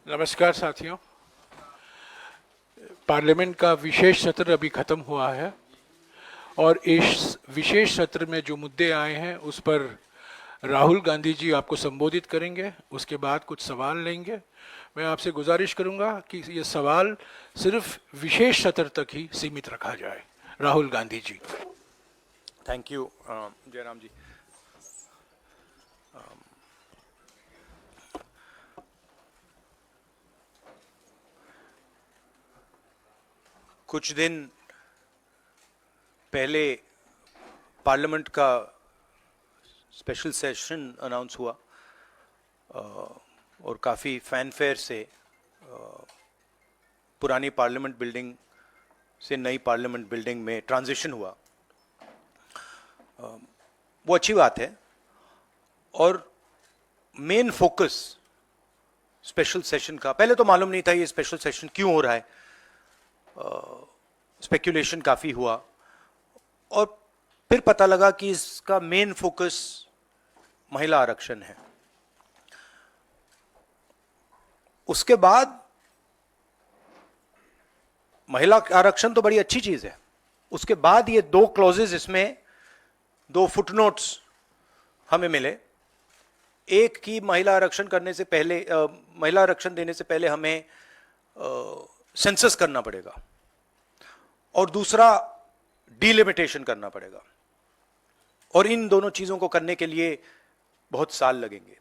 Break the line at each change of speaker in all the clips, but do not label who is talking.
नमस्कार साथियों। पार्लियामेंट का विशेष सत्र अभी खत्म हुआ है और इस विशेष सत्र में जो मुद्दे आए हैं उस पर राहुल गांधी जी आपको संबोधित करेंगे। उसके बाद कुछ सवाल लेंगे। मैं आपसे गुजारिश करूंगा कि ये सवाल सिर्फ विशेष सत्र तक ही सीमित रखा जाए। राहुल गांधी जी।
थैंक यू जयराम जी। कुछ दिन पहले पार्लियामेंट का स्पेशल सेशन अनाउंस हुआ और काफ़ी फैनफेयर से पुरानी पार्लियामेंट बिल्डिंग से नई पार्लियामेंट बिल्डिंग में ट्रांजिशन हुआ। वो अच्छी बात है और मेन फोकस स्पेशल सेशन का, पहले तो मालूम नहीं था ये स्पेशल सेशन क्यों हो रहा है, स्पेक्यूलेशन काफ़ी हुआ और फिर पता लगा कि इसका मेन फोकस महिला आरक्षण है। उसके बाद महिला आरक्षण तो बड़ी अच्छी चीज है, उसके बाद ये दो क्लॉजेज, इसमें दो फुटनोट्स हमें मिले। एक की महिला आरक्षण करने से पहले, महिला आरक्षण देने से पहले हमें सेंसस करना पड़ेगा और दूसरा डिलिमिटेशन करना पड़ेगा, और इन दोनों चीजों को करने के लिए बहुत साल लगेंगे।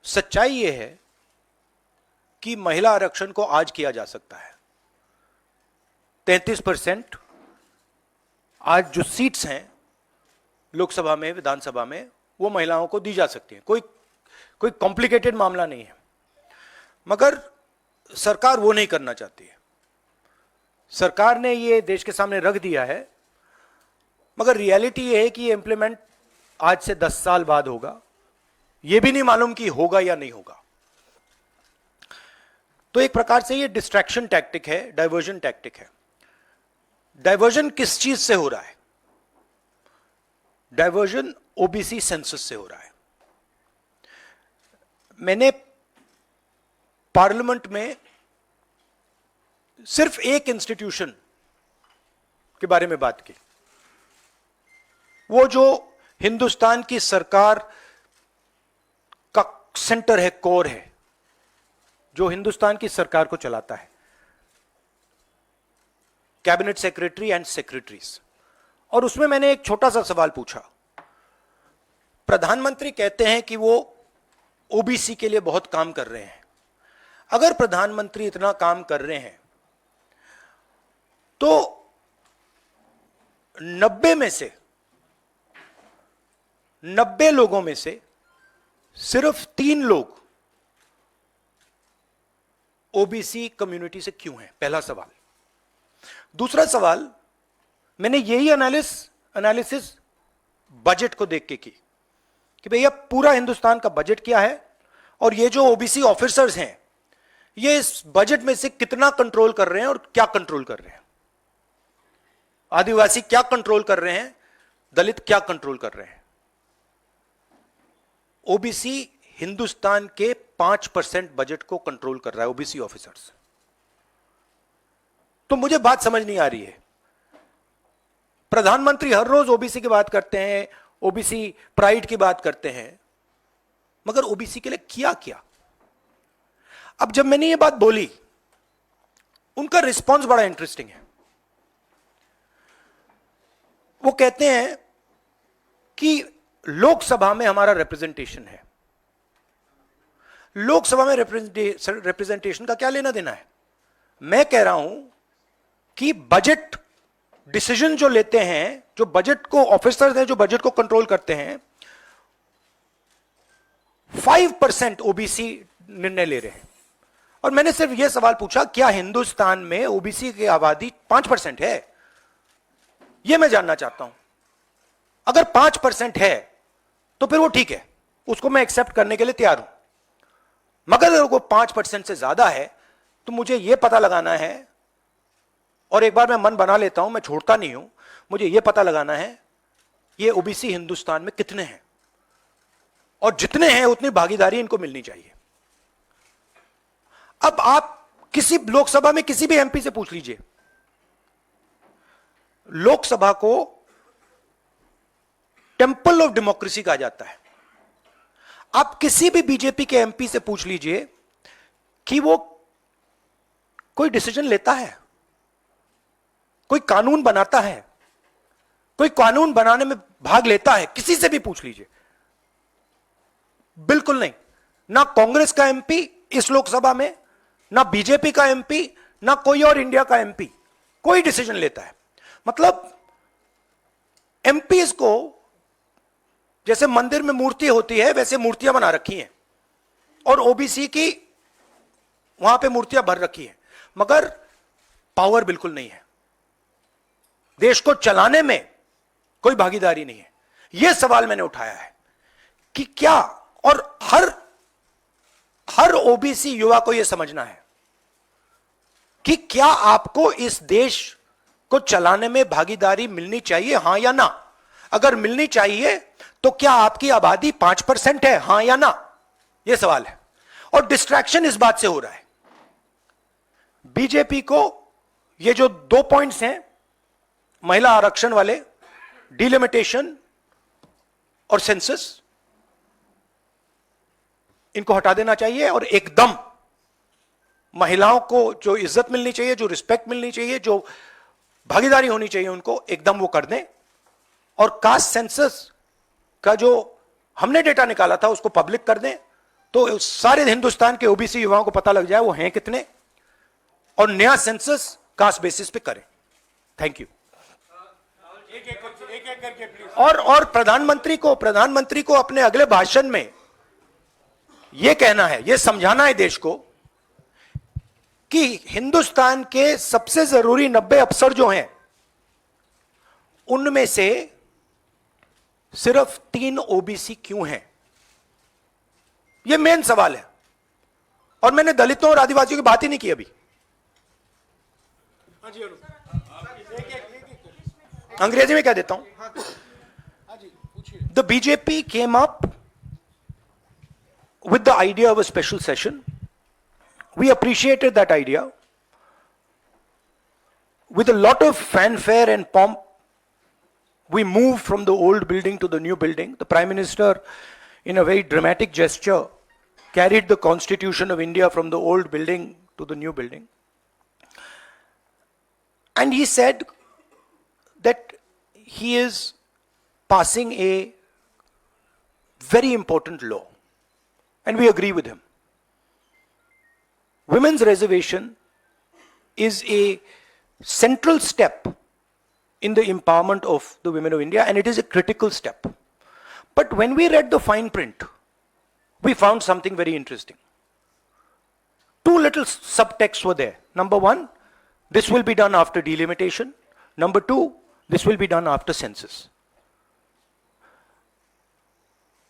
सच्चाई यह है कि महिला आरक्षण को आज किया जा सकता है। 33% आज जो सीट्स हैं लोकसभा में, विधानसभा में, वो महिलाओं को दी जा सकती हैं। कोई कॉम्प्लिकेटेड मामला नहीं है, मगर सरकार वो नहीं करना चाहती है। सरकार ने ये देश के सामने रख दिया है, मगर रियलिटी ये है कि ये इंप्लीमेंट आज से 10 साल बाद होगा। ये भी नहीं मालूम कि होगा या नहीं होगा। तो एक प्रकार से ये डिस्ट्रैक्शन टैक्टिक है, डाइवर्जन टैक्टिक है। डाइवर्जन किस चीज से हो रहा है? डाइवर्जन ओबीसी सेंसस से हो रहा है। मैंने पार्लियामेंट में सिर्फ एक इंस्टीट्यूशन के बारे में बात की, वो जो हिंदुस्तान की सरकार का सेंटर है, कोर है, जो हिंदुस्तान की सरकार को चलाता है, कैबिनेट सेक्रेटरी एंड सेक्रेटरीज। और उसमें मैंने एक छोटा सा सवाल पूछा। प्रधानमंत्री कहते हैं कि वो ओबीसी के लिए बहुत काम कर रहे हैं। अगर प्रधानमंत्री इतना काम कर रहे हैं तो 90 लोगों में से सिर्फ 3 लोग ओबीसी कम्युनिटी से क्यों हैं? पहला सवाल। दूसरा सवाल, मैंने यही एनालिसिस बजट को देख के की कि भैया पूरा हिंदुस्तान का बजट क्या है और ये जो ओबीसी ऑफिसर्स हैं ये इस बजट में से कितना कंट्रोल कर रहे हैं और क्या कंट्रोल कर रहे हैं। आदिवासी क्या कंट्रोल कर रहे हैं, दलित क्या कंट्रोल कर रहे हैं। ओबीसी हिंदुस्तान के 5% बजट को कंट्रोल कर रहा है, ओबीसी ऑफिसर्स। तो मुझे बात समझ नहीं आ रही है। प्रधानमंत्री हर रोज ओबीसी की बात करते हैं, ओबीसी प्राइड की बात करते हैं, मगर ओबीसी के लिए किया क्या? अब जब मैंने ये बात बोली, उनका रिस्पॉन्स बड़ा इंटरेस्टिंग है। वो कहते हैं कि लोकसभा में हमारा रिप्रेजेंटेशन है। लोकसभा में रिप्रेजेंटेशन का क्या लेना देना है? मैं कह रहा हूं कि बजट डिसीजन जो लेते हैं, जो बजट को ऑफिसर्स हैं, जो बजट को कंट्रोल करते हैं, 5% ओबीसी निर्णय ले रहे हैं। और मैंने सिर्फ यह सवाल पूछा, क्या हिंदुस्तान में ओबीसी की आबादी 5% है? यह मैं जानना चाहता हूं। अगर 5% है तो फिर वो ठीक है, उसको मैं एक्सेप्ट करने के लिए तैयार हूं। मगर अगर वो 5% से ज्यादा है तो मुझे यह पता लगाना है, और एक बार मैं मन बना लेता हूं, मैं छोड़ता नहीं हूं, मुझे यह पता लगाना है ये ओबीसी हिंदुस्तान में कितने हैं, और जितने हैं उतनी भागीदारी इनको मिलनी चाहिए। अब आप किसी लोकसभा में किसी भी एमपी से पूछ लीजिए, लोकसभा को टेंपल ऑफ डेमोक्रेसी कहा जाता है। आप किसी भी बीजेपी के एमपी से पूछ लीजिए कि वो कोई डिसीजन लेता है, कोई कानून बनाता है, कोई कानून बनाने में भाग लेता है, किसी से भी पूछ लीजिए, बिल्कुल नहीं। ना कांग्रेस का एमपी इस लोकसभा में, ना बीजेपी का एमपी, ना कोई और इंडिया का एमपी कोई डिसीजन लेता है। मतलब एमपीज को जैसे मंदिर में मूर्ति होती है वैसे मूर्तियां बना रखी हैं और ओबीसी की वहां पे मूर्तियां भर रखी हैं, मगर पावर बिल्कुल नहीं है, देश को चलाने में कोई भागीदारी नहीं है। यह सवाल मैंने उठाया है कि क्या, और हर ओबीसी युवा को यह समझना है कि क्या आपको इस देश को चलाने में भागीदारी मिलनी चाहिए, हां या ना। अगर मिलनी चाहिए तो क्या आपकी आबादी 5% है, हां या ना, यह सवाल है। और डिस्ट्रैक्शन इस बात से हो रहा है, बीजेपी को ये जो 2 पॉइंट्स हैं, महिला आरक्षण वाले, डिलिमिटेशन और सेंसस, इनको हटा देना चाहिए और एकदम महिलाओं को जो इज्जत मिलनी चाहिए, जो रिस्पेक्ट मिलनी चाहिए, जो भागीदारी होनी चाहिए, उनको एकदम वो कर दें। और कास्ट सेंसस का जो हमने डेटा निकाला था उसको पब्लिक कर दें, तो सारे हिंदुस्तान के ओबीसी युवाओं को पता लग जाए वो हैं कितने, और नया सेंसस कास्ट बेसिस पे करें। Thank you. और प्रधानमंत्री को अपने अगले भाषण में यह कहना है, यह समझाना है देश को कि हिंदुस्तान के सबसे जरूरी 90 अफसर जो हैं उनमें से सिर्फ 3 ओबीसी क्यों हैं। यह मेन सवाल है, और मैंने दलितों और आदिवासियों की बात ही नहीं की अभी। अंग्रेजी में कह देता हूं। The BJP came up with the idea of a special session. We appreciated that idea. With a lot of fanfare and pomp, we moved from the old building to the new building. The Prime Minister, in a very dramatic gesture, carried the Constitution of India from the old building to the new building. And he said that he is passing a very important law. And we agree with him. Women's reservation is a central step in the empowerment of the women of India, and it is a critical step. But when we read the fine print, we found something very interesting. 2 little subtexts were there. Number 1, this will be done after delimitation. Number 2, this will be done after census.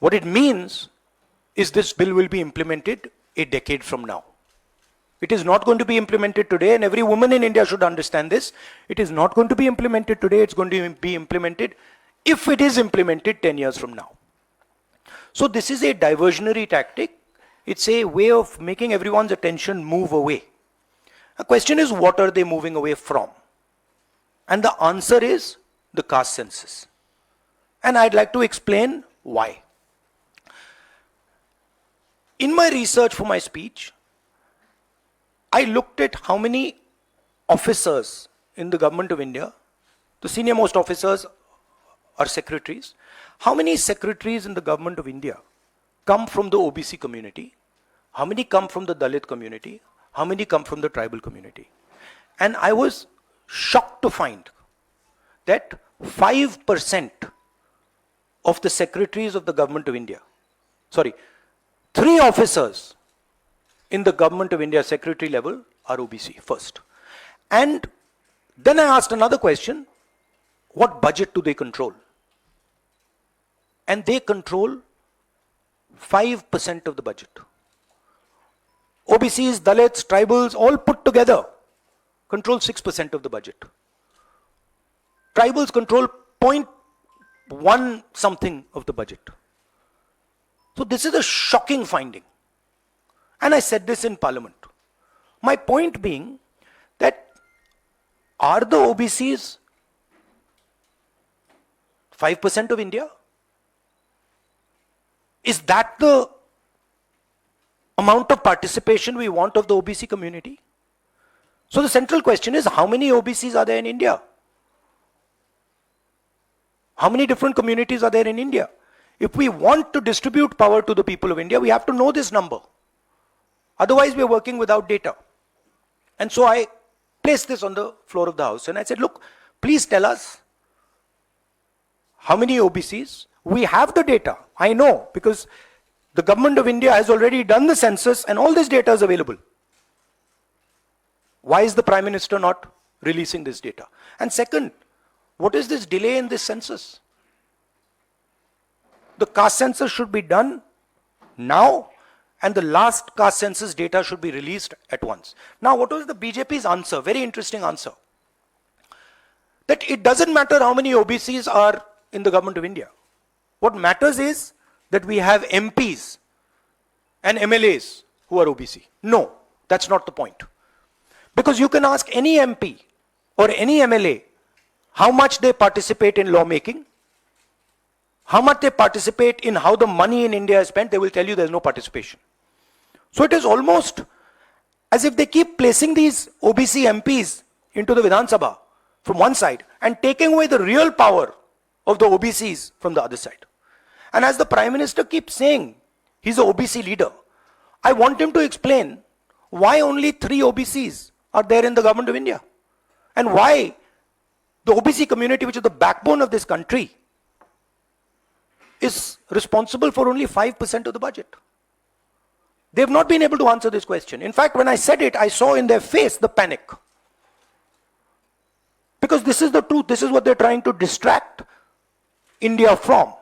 What it means is this bill will be implemented a decade from now. It is not going to be implemented today, and every woman in India should understand this. It is not going to be implemented today, it's going to be implemented, if it is implemented, 10 years from now. So this is a diversionary tactic. It's a way of making everyone's attention move away. The question is, what are they moving away from? And the answer is the caste census. And I'd like to explain why. In my research for my speech, I looked at how many officers in the government of India, the senior most officers are secretaries, how many secretaries in the government of India come from the OBC community, how many come from the Dalit community, how many come from the tribal community. And I was shocked to find that 5% of the secretaries of the government of India, 3 officers in the government of India secretary level are OBC first. And then I asked another question, what budget do they control? And they control 5% of the budget. OBCs, Dalits, tribals, all put together control 6% of the budget. Tribals control 0.1 something of the budget. So this is a shocking finding. And I said this in Parliament. My point being that are the OBCs 5% of India? Is that the amount of participation we want of the OBC community? So the central question is, how many OBCs are there in India? How many different communities are there in India? If we want to distribute power to the people of India, we have to know this number. Otherwise, we are working without data. And so I placed this on the floor of the House and I said, look, please tell us how many OBCs. We have the data. I know, because the government of India has already done the census and all this data is available. Why is the Prime Minister not releasing this data? And second, what is this delay in this census? The caste census should be done now, and the last caste census data should be released at once. Now, what was the BJP's answer? Very interesting answer. That it doesn't matter how many OBCs are in the government of India. What matters is that we have MPs and MLAs who are OBC. No, that's not the point. Because you can ask any MP or any MLA how much they participate in lawmaking, how much they participate in how the money in India is spent, they will tell you there's no participation. So it is almost as if they keep placing these OBC MPs into the Vidhan Sabha from one side and taking away the real power of the OBCs from the other side. And as the Prime Minister keeps saying, he's an OBC leader, I want him to explain why only 3 OBCs are there in the government of India. And why the OBC community, which is the backbone of this country, is responsible for only 5% of the budget. They've not been able to answer this question. In fact, when I said it, I saw in their face the panic. Because this is the truth. This is what they're trying to distract India from.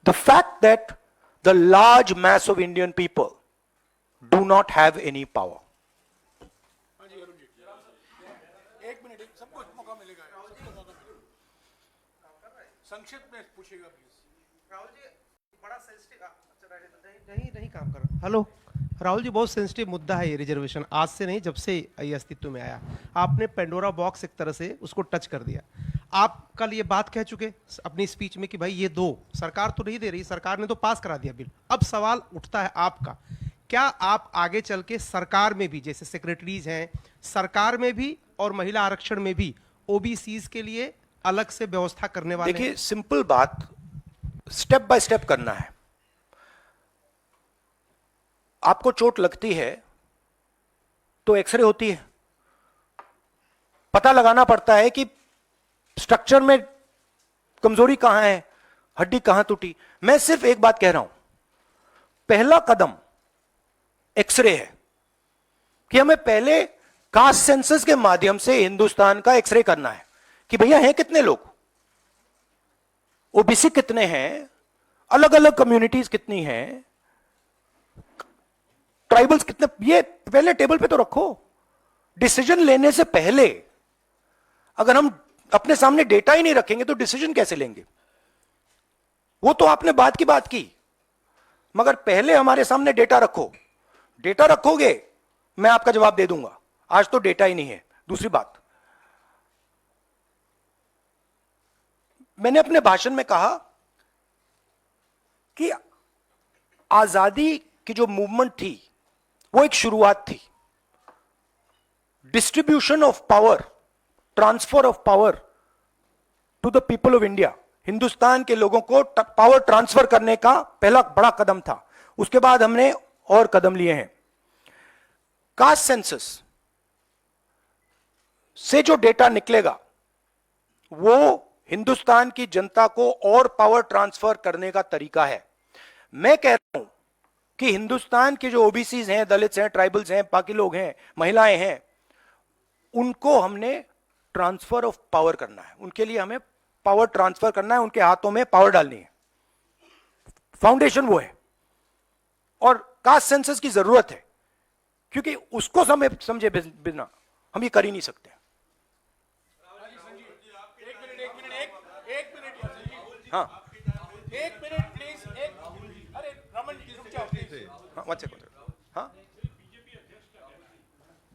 The fact that the large mass of Indian people do not have any power.
नहीं काम कर रहा। Hello Rahul ji, बहुत sensitive मुद्दा है ये reservation. आज से नहीं, जब से ये अस्तित्व में आया, आपने पेंडोरा बॉक्स एक तरह से उसको टच कर दिया। आप कल ये बात कह चुके अपनी स्पीच में कि भाई ये दो, सरकार तो नहीं दे रही, सरकार ने तो पास करा दिया बिल। अब सवाल उठता है आपका, क्या आप आगे चल के सरकार में भी, जैसे सेक्रेटरीज हैं, सरकार में भी और महिला आरक्षण में भी ओबीसीज के लिए अलग से व्यवस्था करने वाले?
देखिए, सिंपल बात, स्टेप बाय स्टेप करना है। आपको चोट लगती है तो एक्सरे होती है, पता लगाना पड़ता है कि स्ट्रक्चर में कमजोरी कहां है, हड्डी कहां टूटी। मैं सिर्फ एक बात कह रहा हूं, पहला कदम एक्सरे है कि हमें पहले कास्ट सेंसस के माध्यम से हिंदुस्तान का एक्सरे करना है कि भैया हैं कितने लोग, ओबीसी कितने हैं, अलग अलग कम्युनिटीज कितनी हैं, ट्राइबल्स कितने, ये पहले टेबल पे तो रखो। डिसीजन लेने से पहले अगर हम अपने सामने डेटा ही नहीं रखेंगे तो डिसीजन कैसे लेंगे? वो तो आपने बात की बात की, मगर पहले हमारे सामने डेटा रखो। डेटा रखोगे, मैं आपका जवाब दे दूंगा। आज तो डेटा ही नहीं है। दूसरी बात, मैंने अपने भाषण में कहा कि आजादी की जो मूवमेंट थी वो एक शुरुआत थी। Distribution of power, transfer of power to the people of India, Hindustan के लोगों को पावर ट्रांसफर करने का पहला बड़ा कदम था। उसके बाद हमने और कदम लिए हैं। कास्ट सेंसस से जो डेटा निकलेगा वो हिंदुस्तान की जनता को और पावर ट्रांसफर करने का तरीका है। मैं कह रहा हूं कि हिंदुस्तान के जो ओबीसीज हैं, दलित्स हैं, ट्राइबल्स हैं, बाकी लोग हैं, महिलाएं हैं, उनको हमने ट्रांसफर ऑफ पावर करना है। उनके लिए हमें पावर ट्रांसफर करना है, उनके हाथों में पावर डालनी है। फाउंडेशन वो है, और कास्ट सेंसस की जरूरत है, क्योंकि उसको समझे बिना हम ये कर ही नहीं सकते। हाँ, एक मिनट प्लीज, अरे रमन जी रुक जाओ प्लीज। हाँ, वन सेकंड। हाँ,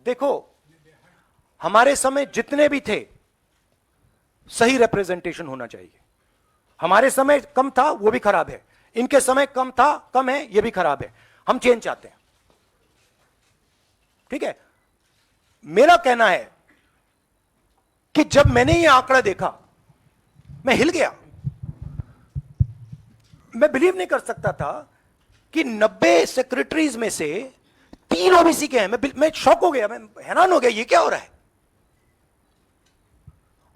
देखो, हमारे समय जितने भी थे सही रिप्रेजेंटेशन होना चाहिए। हमारे समय कम था, वो भी खराब है। इनके समय कम था, कम है, ये भी खराब है। हम चेंज चाहते हैं, ठीक है। मेरा कहना है कि जब मैंने ये आंकड़ा देखा मैं हिल गया। मैं बिलीव नहीं कर सकता था कि 90 सेक्रेटरीज में से 3 ओबीसी के हैं। मैं शॉक हो गया, मैं हैरान हो गया, ये क्या हो रहा है।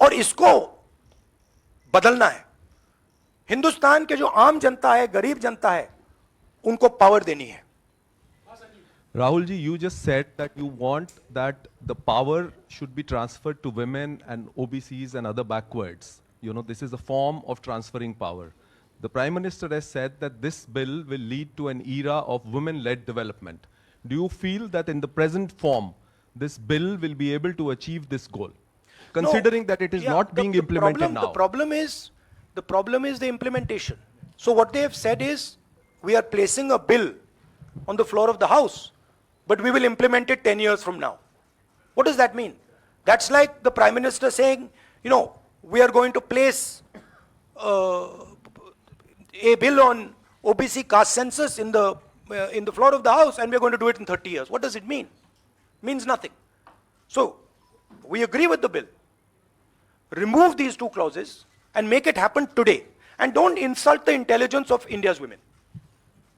और इसको बदलना है। हिंदुस्तान के जो आम जनता है, गरीब जनता है, उनको पावर देनी है।
Rahul ji, you just said that you want that the power should be transferred to women and OBCs and other backwards. You know, this is a form of transferring power. The Prime Minister has said that this bill will lead to an era of women-led development. Do you feel that in the present form, this bill will be able to achieve this goal? Considering that it is
Yeah,
not being implemented now.
The problem is the implementation. So what they have said is, we are placing a bill on the floor of the House, but we will implement it 10 years from now. What does that mean? That's like the Prime Minister saying, you know, we are going to place a bill on OBC caste census in the floor of the House, and we are going to do it in 30 years. What does it mean? Means nothing. So we agree with the bill. Remove these 2 clauses and make it happen today. And don't insult the intelligence of India's women.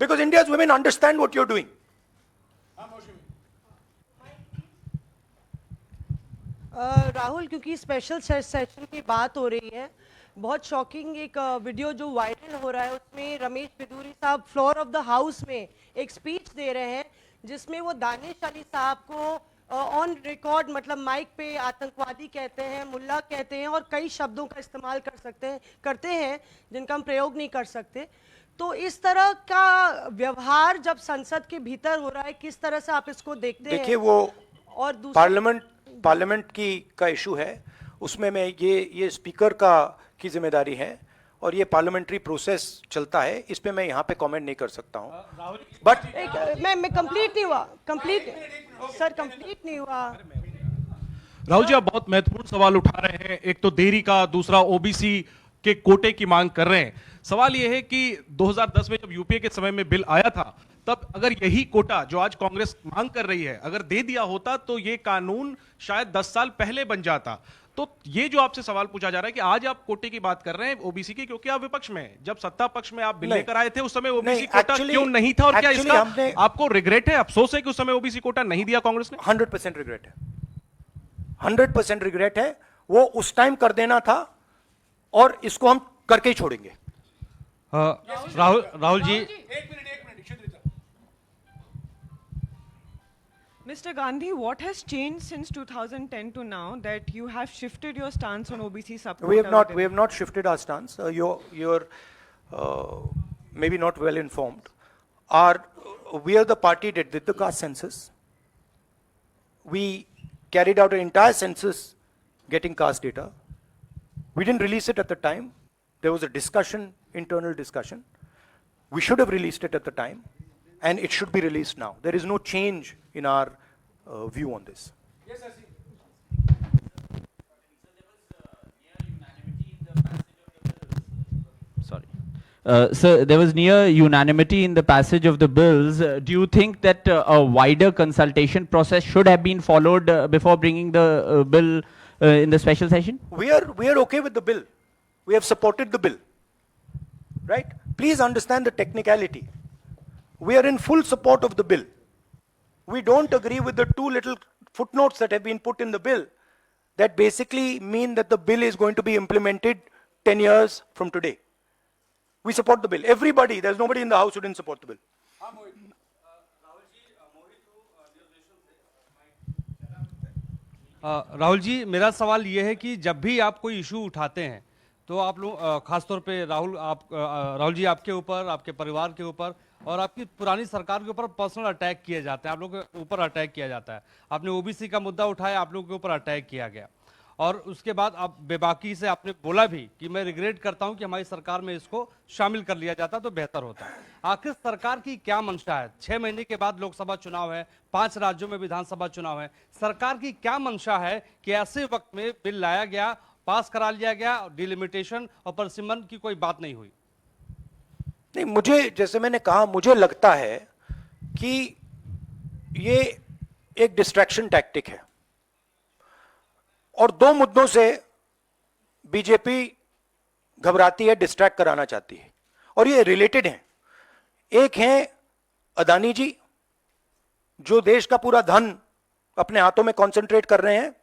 Because India's women understand what you're doing.
Rahul, क्योंकि special session की बात हो रही है, बहुत shocking एक video जो viral हो रहा है, उसमें रमेश बिदूरी साहब फ्लोर ऑफ द हाउस में एक स्पीच दे रहे हैं, जिसमें वो दानिश अली साहब को ऑन रिकॉर्ड, मतलब माइक पे आतंकवादी कहते हैं, मुल्ला कहते हैं और कई शब्दों का इस्तेमाल करते हैं जिनका हम प्रयोग नहीं कर सकते। तो इस तरह का व्यवहार जब संसद के भीतर हो रहा है, किस तरह से आप इसको देखते हैं?
देखिए, वो
और
पार्लियामेंट का इशू है, उसमें मैं ये स्पीकर की जिम्मेदारी है और ये पार्लियामेंट्री प्रोसेस चलता है, इस पे मैं यहाँ पे कमेंट नहीं कर सकता हूँ। बट
मैं कंप्लीट नहीं हुआ, कंप्लीट नहीं हुआ।
राहुल जी, आप बहुत महत्वपूर्ण सवाल उठा रहे हैं। एक तो देरी का, दूसरा ओबीसी के कोटे की मांग कर रहे हैं। सवाल यह है कि 2010 में जब यूपीए के समय में बिल आया था, तब अगर यही कोटा जो आज कांग्रेस मांग कर रही है अगर दे दिया होता तो ये कानून शायद 10 साल पहले बन जाता। तो ये जो आपसे सवाल पूछा जा रहा है कि आज आप कोटे की बात कर रहे हैं ओबीसी की, क्योंकि आप विपक्ष में हैं। जब सत्ता पक्ष में आप बिल लेकर आए थे उस समय ओबीसी कोटा क्यों नहीं था, और क्या इसका आपको रिग्रेट है, अफसोस है कि उस समय ओबीसी कोटा नहीं दिया कांग्रेस ने?
100% रिग्रेट है, 100% रिग्रेट है। वो उस टाइम कर देना था और इसको हम करके ही छोड़ेंगे।
Rahul ji,
Mr. Gandhi, what has changed since 2010 to now that you have shifted your stance on OBC subquota?
We have not shifted our stance. You're maybe not well informed. We are the party that did the caste census. We carried out an entire census getting caste data. We didn't release it at the time. There was a discussion, internal discussion. We should have released it at the time, and it should be released now. There is no change in our view on this.
Yes, sir. Sir, there was near unanimity in the passage of the bills. Do you think that a wider consultation process should have been followed before bringing the bill in the special session?
We are okay with the bill. We have supported the bill. Right? Please understand the technicality. We are in full support of the bill. We don't agree with the 2 little footnotes that have been put in the bill that basically mean that the bill is going to be implemented 10 years from today. We support the bill. Everybody, there's nobody in the house who didn't support the bill.
Rahul ji, मेरा सवाल यह है कि जब भी आप कोई issue उठाते हैं तो आप लोग खासतौर पे राहुल जी, आपके ऊपर, आपके परिवार के ऊपर और आपकी पुरानी सरकार के ऊपर पर्सनल अटैक किए जाते हैं, आप लोगों के ऊपर अटैक किया जाता है। आपने ओबीसी का मुद्दा उठाया, आप लोगों के ऊपर अटैक किया गया।
और उसके बाद अब बेबाकी से आपने बोला भी कि मैं रिग्रेट करता हूं कि हमारी सरकार में इसको शामिल कर लिया जाता तो बेहतर होता। आखिर सरकार की क्या मंशा है? 6 महीने के बाद लोकसभा चुनाव है, 5 राज्यों में विधानसभा चुनाव है, सरकार की क्या मंशा है कि ऐसे वक्त में बिल लाया गया, पास करा लिया गया, डिलिमिटेशन और परसिमन की कोई बात नहीं हुई?
नहीं, मुझे, जैसे मैंने कहा, मुझे लगता है कि ये एक डिस्ट्रैक्शन टैक्टिक है और 2 मुद्दों से बीजेपी घबराती है, डिस्ट्रैक्ट कराना चाहती है और ये रिलेटेड हैं। एक है अदानी जी, जो देश का पूरा धन अपने हाथों में कंसंट्रेट कर रहे हैं,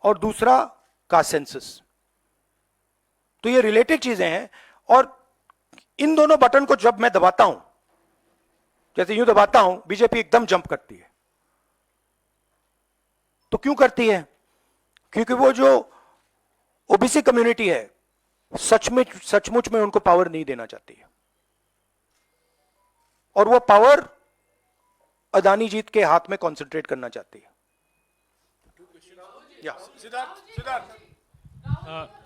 और दूसरा कास्ट सेंसस। तो ये रिलेटेड चीजें हैं और इन दोनों बटन को जब मैं दबाता हूं, जैसे यूं दबाता हूं, बीजेपी एकदम जंप करती है। तो क्यों करती है? क्योंकि वो जो ओबीसी कम्युनिटी है, सचमुच में उनको पावर नहीं देना चाहती है और वो पावर अदानी जी के हाथ में कंसंट्रेट करना चाहती है।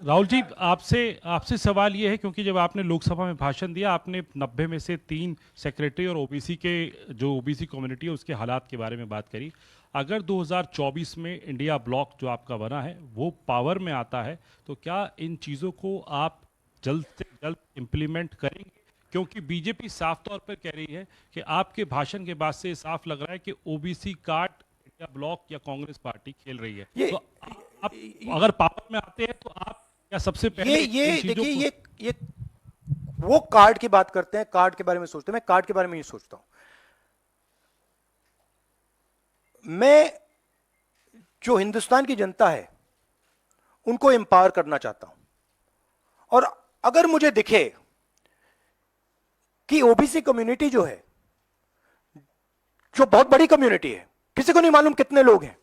राहुल जी, आपसे सवाल ये है, क्योंकि जब आपने लोकसभा में भाषण दिया, आपने 90 में से 3 सेक्रेटरी और ओबीसी के, जो ओबीसी कम्युनिटी है उसके हालात के बारे में बात करी। अगर 2024 में इंडिया ब्लॉक जो आपका बना है वो पावर में आता है, तो क्या इन चीज़ों को आप जल्द से जल्द इम्प्लीमेंट करेंगे? क्योंकि बीजेपी साफ तौर पर कह रही है कि आपके भाषण के बाद से साफ लग रहा है कि ओबीसी कार्ड इंडिया ब्लॉक या कांग्रेस पार्टी खेल रही है। तो आप अगर पावर में आते हैं तो आप क्या सबसे पहले
ये देखिए, ये वो कार्ड की बात करते हैं, कार्ड के बारे में सोचते हैं। मैं कार्ड के बारे में नहीं सोचता हूं। मैं जो हिंदुस्तान की जनता है उनको एम्पावर करना चाहता हूं और अगर मुझे दिखे कि ओबीसी कम्युनिटी जो है, जो बहुत बड़ी कम्युनिटी है, किसी को नहीं मालूम कितने लोग हैं,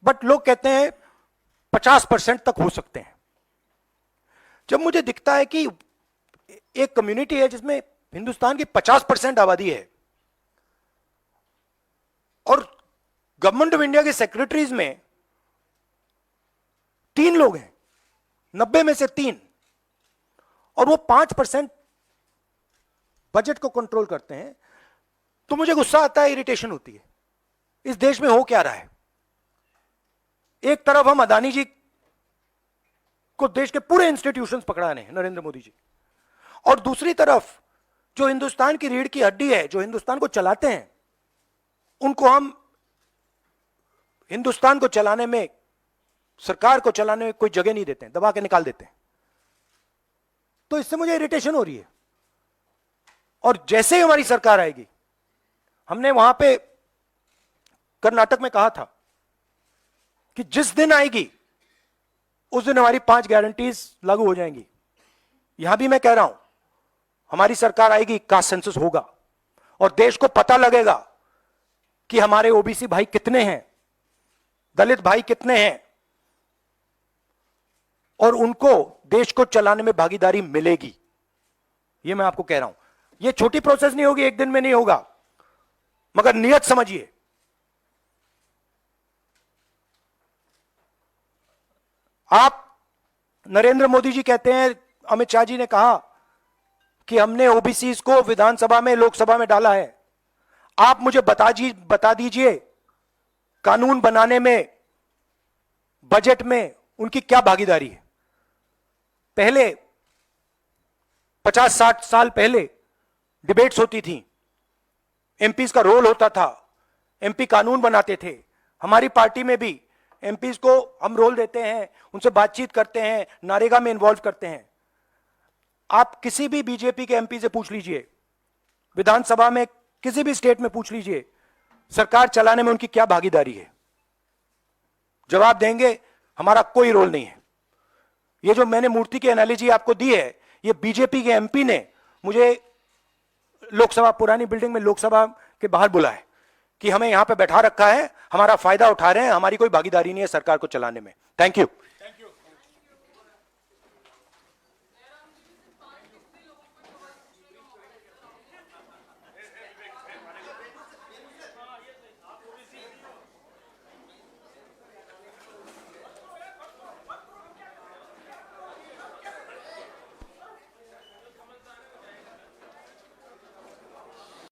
बट लोग कहते हैं 50% तक हो सकते हैं। जब मुझे दिखता है कि एक कम्युनिटी है जिसमें हिंदुस्तान की 50% आबादी है और गवर्नमेंट ऑफ इंडिया के सेक्रेटरीज में 3 लोग हैं, 90 में से 3, और वो 5% बजट को कंट्रोल करते हैं, तो मुझे गुस्सा आता है, इरिटेशन होती है। इस देश में हो क्या रहा है? एक तरफ हम अदानी जी को देश के पूरे इंस्टीट्यूशंस पकड़ाने हैं, नरेंद्र मोदी जी, और दूसरी तरफ जो हिंदुस्तान की रीढ़ की हड्डी है, जो हिंदुस्तान को चलाते हैं, उनको हम हिंदुस्तान को चलाने में, सरकार को चलाने में कोई जगह नहीं देते हैं, दबा के निकाल देते हैं। तो इससे मुझे इरिटेशन हो रही है। और जैसे ही हमारी सरकार आएगी, हमने वहां पे कर्नाटक में कहा था कि जिस दिन आएगी उस दिन हमारी 5 गारंटीज लागू हो जाएंगी। यहां भी मैं कह रहा हूं, हमारी सरकार आएगी, कास्ट सेंसस होगा और देश को पता लगेगा कि हमारे ओबीसी भाई कितने हैं, दलित भाई कितने हैं, और उनको देश को चलाने में भागीदारी मिलेगी। यह मैं आपको कह रहा हूं। यह छोटी प्रोसेस नहीं होगी, एक दिन में नहीं होगा, मगर नियत समझिए। आप, नरेंद्र मोदी जी कहते हैं, अमित शाह जी ने कहा कि हमने ओबीसी को विधानसभा में, लोकसभा में डाला है। आप मुझे बता दीजिए कानून बनाने में, बजट में उनकी क्या भागीदारी है। पहले 50-60 साल पहले डिबेट्स होती थी, एमपीज का रोल होता था, एमपी कानून बनाते थे। हमारी पार्टी में भी एमपीज को हम रोल देते हैं, उनसे बातचीत करते हैं, नारेगा में इन्वॉल्व करते हैं। आप किसी भी बीजेपी के एमपी से पूछ लीजिए, विधानसभा में किसी भी स्टेट में पूछ लीजिए, सरकार चलाने में उनकी क्या भागीदारी है। जवाब देंगे, हमारा कोई रोल नहीं है। ये जो मैंने मूर्ति की एनालॉजी आपको दी है, ये बीजेपी के एमपी ने मुझे लोकसभा, पुरानी बिल्डिंग में लोकसभा के बाहर बुलाया कि हमें यहां पे बैठा रखा है, हमारा फायदा उठा रहे हैं, हमारी कोई भागीदारी नहीं है सरकार को चलाने में। Thank you.